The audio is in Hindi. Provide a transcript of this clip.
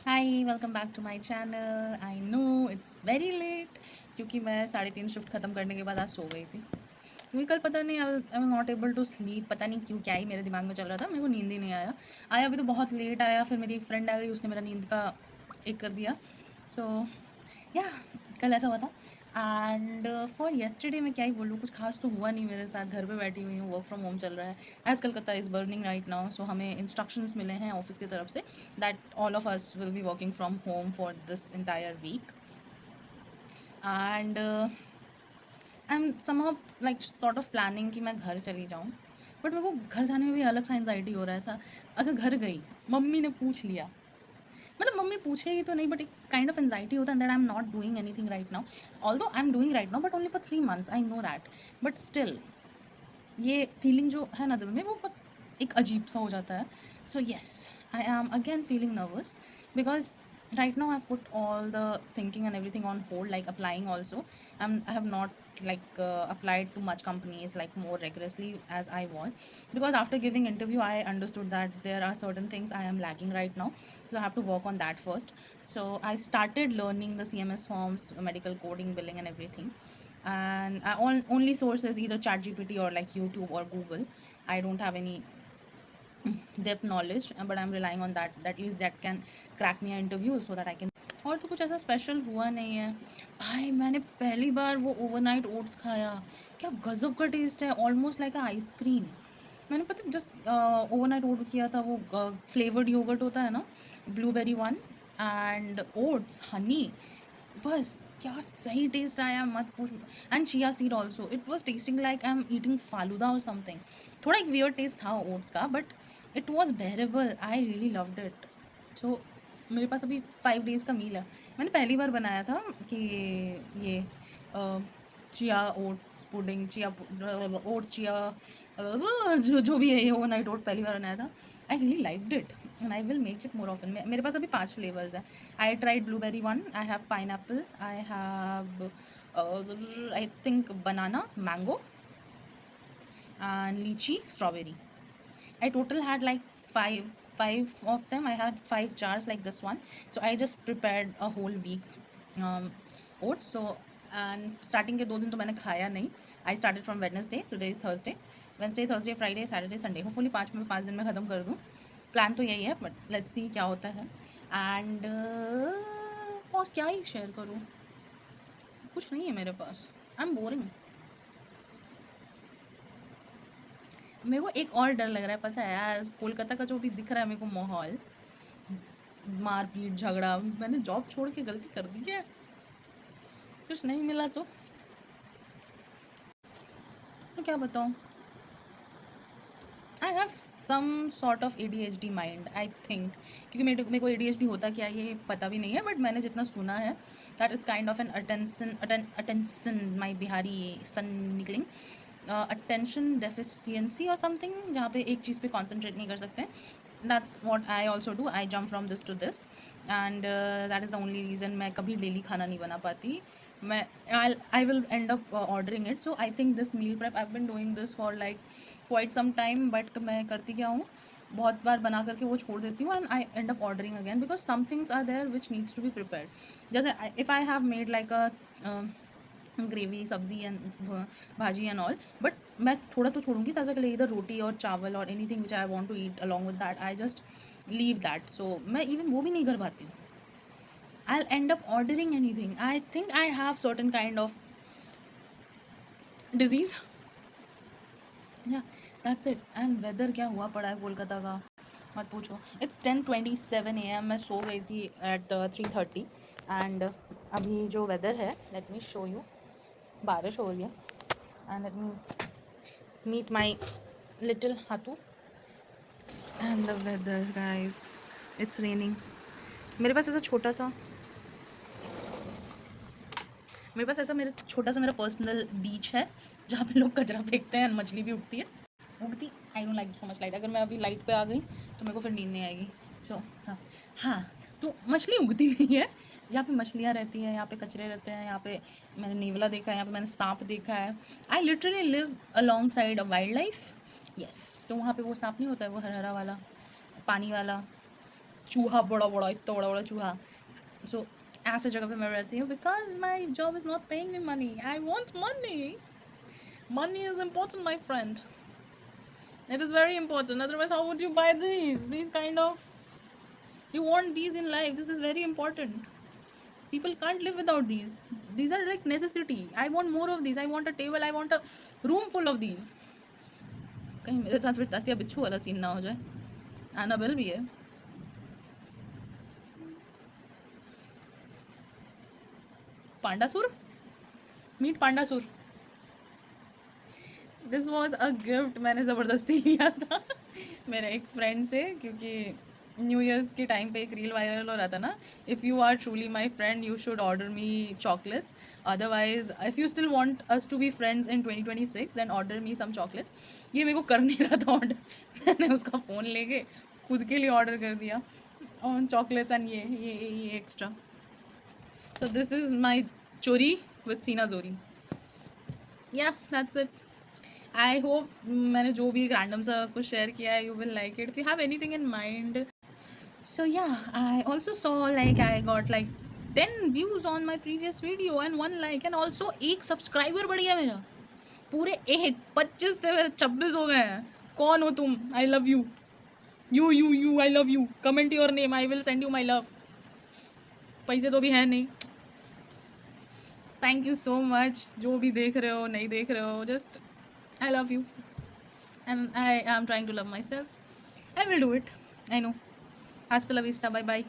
Hi welcome back to my channel. I know it's very late क्योंकि मैं 3:30 शिफ्ट ख़त्म करने के बाद आज सो गई थी क्योंकि कल पता नहीं I am not able to sleep. पता नहीं क्यों, क्या ही मेरे दिमाग में चल रहा था, मेरे को नींद ही नहीं आया। आया भी तो बहुत लेट आया, फिर मेरी एक फ्रेंड आ गई, उसने मेरा नींद का एक कर दिया। सो या कल ऐसा हुआ था। एंड फॉर येस्टरडे मैं क्या ही बोलूँ, कुछ खास तो हुआ नहीं मेरे साथ। घर पे बैठी हुई हूँ, वर्क फ्रॉम होम चल रहा है। As Calcutta is burning right now, so हमें इंस्ट्रक्शंस मिले हैं ऑफिस की तरफ से that all of us will be working from home for this entire week. And I am somehow like sort of planning कि मैं घर चली जाऊँ, बट मेरे को घर जाने में भी अलग सा एंजाइटी हो रहा है। ऐसा अगर घर गई, मम्मी ने पूछ लिया, मतलब मम्मी पूछेगी तो नहीं, बट एक काइंड ऑफ एंजाइटी होता है that I am not doing anything right now. Although I am doing right now but only for 3 months, I know that. But still ये फीलिंग जो है ना दिल में, वो बहुत एक अजीब सा हो जाता है। So yes, I am again feeling nervous because right now I've put all the thinking and everything on hold, like applying also. I have not like applied to much companies like more rigorously as I was, because after giving interview I understood that there are certain things I am lacking right now, so I have to work on that first. So I started learning the CMS forms, medical coding, billing and everything. And only source is either ChatGPT or like YouTube or Google. I don't have any depth knowledge, but I'm relying on that, at least that can crack me an interview so that I can. और तो कुछ ऐसा स्पेशल हुआ नहीं है भाई। मैंने पहली बार वो ओवरनाइट ओट्स खाया, क्या गजब का टेस्ट है, ऑलमोस्ट लाइक अ आइसक्रीम। मैंने पता जस्ट ओवरनाइट ओट किया था, वो फ्लेवर्ड योगर्ट होता है ना, blueberry one and oats honey, बस क्या सही टेस्ट आया मत पूछ। And chia seed also, it was tasting like I am eating falooda और समथिंग। थोड़ा एक वियर टेस्ट था ओट्स का, but it was bearable, I really loved it. So मेरे पास अभी 5 days का मील है। मैंने पहली बार बनाया था कि ये chia oats pudding, chia oats chia जो जो भी है ये ओवरनाइट ओट पहली बार बनाया था। I really liked it and I will make it more often. मेरे पास अभी 5 फ्लेवर्स हैं। I tried blueberry one, I have pine Apple, I have I think banana, mango and lychee, strawberry. I total had like five of them. I had 5 jars like this one. So I just prepared a whole week's oats. So and starting के 2 दिन तो मैंने खाया नहीं। I started from Wednesday, today is Thursday, Wednesday, Thursday, Friday, Saturday, Sunday. Hopefully 5 दिन में ख़त्म कर दूँ। प्लान तो यही है, बट लेट्स सी क्या होता है। एंड और क्या ही शेयर करूँ, कुछ नहीं है मेरे पास। I am boring. मेरे को एक और डर लग रहा है, पता है, आज कोलकाता का जो भी दिख रहा है मेरे को माहौल, मारपीट झगड़ा, मैंने जॉब छोड़ के गलती कर दी है। कुछ नहीं मिला तो क्या बताऊँ। I have some sort of ADHD mind I think, क्योंकि मेरे को ADHD होता क्या है ये पता भी नहीं है, बट मैंने जितना सुना है that it's kind of an attention माई बिहारी सन निकलिंग, अटेंशन डेफिशिएंसी और समथिंग, जहाँ पे एक चीज़ पे कॉन्सेंट्रेट नहीं कर सकते। That's what I also do, I jump from this to this, and that is the only reason मैं कभी डेली खाना नहीं बना पाती। मैं I will end up ordering it. So I think this meal prep I have been doing this for like quite some time, but मैं करती क्या हूँ, बहुत बार बना करके वो छोड़ देती हूँ and I end up ordering again, because some things are there which needs to be prepared. जैसे if I have made like a gravy, sabzi and bhaji and all, but मैं थोड़ा तो छोड़ूंगी ताज़ा के लिए, इधर रोटी और चावल और anything which I want to eat along with that, I just leave that. So मैं इवन वो भी नहीं कर पाती हूँ। I'll end up ordering anything. I think I have certain kind of disease. Yeah, that's it. And weather क्या हुआ पड़ा है कोलकाता का, मत पूछो। It's 10:27 AM, मैं सो गई थी at 3:30 and अभी जो weather है, let me show you, बारिश हो रही है and let me meet my little Hathu and the weather guys, it's raining। मेरे पास ऐसा छोटा सा, मेरे पास ऐसा मेरा छोटा सा मेरा पर्सनल बीच है जहाँ पे लोग कचरा फेंकते हैं, मछली भी उगती है, उगती। I don't like so much light, अगर मैं अभी लाइट पे आ गई तो मेरे को फिर नींद नहीं आएगी। सो हाँ हाँ, तो मछली उगती नहीं है यहाँ पे, मछलियाँ रहती हैं यहाँ पे, कचरे रहते हैं यहाँ पे, मैंने नीवला देखा है यहाँ पे, मैंने सांप देखा है। I literally live along side a wild life. Yes, तो वहाँ पे वो सांप नहीं होता है, वो हरा हरा वाला पानी वाला, चूहा बड़ा बड़ा, इतना बड़ा बड़ा चूहा। सो ऐसे जगह पे मैं रहती हूँ because my job is not paying me money. I want money, money is important my friend, it is very important, otherwise how would you buy these kind of, you want these in life, this is very important. People can't live without these are like necessity. I want more of these, I want a table, I want a room full of these. कहीं मेरे साथ फिर तातिया बिच्छू वाला सीन ना हो जाए। एनाबेल भी है। Pandasur, meet Pandasur. This was a gift, मैंने ज़बरदस्ती लिया था मेरे एक फ्रेंड से, क्योंकि न्यू ईयर्स के टाइम पे एक रील वायरल हो रहा था ना, if you are truly my friend you should order me chocolates, otherwise if you still want us to be friends in 2026 then order me some chocolates. ये मेरे को कर नहीं रहा था ऑर्डर मैंने उसका फ़ोन लेके खुद के लिए ऑर्डर कर दिया ऑन चॉकलेट्स एंड ये extra. So this is my चोरी विथ सीना जोरी। या दैट्स इट। आई होप मैंने जो भी एक रैंडम सा कुछ शेयर किया है, you will like it. If you have anything in mind, so या I also saw like I got like 10 views on my previous video and 1 like and also एक सब्सक्राइबर बढ़ गया मेरा, पूरे 25 थे मेरे 26 हो गए हैं। कौन हो तुम? I love you, you I love you, comment your name, I will send you my love. पैसे तो भी है नहीं। थैंक यू सो मच, जो भी देख रहे हो नहीं देख रहे हो, just I love you and I am trying to love myself. I will do it. I know. Hasta la vista. Bye bye.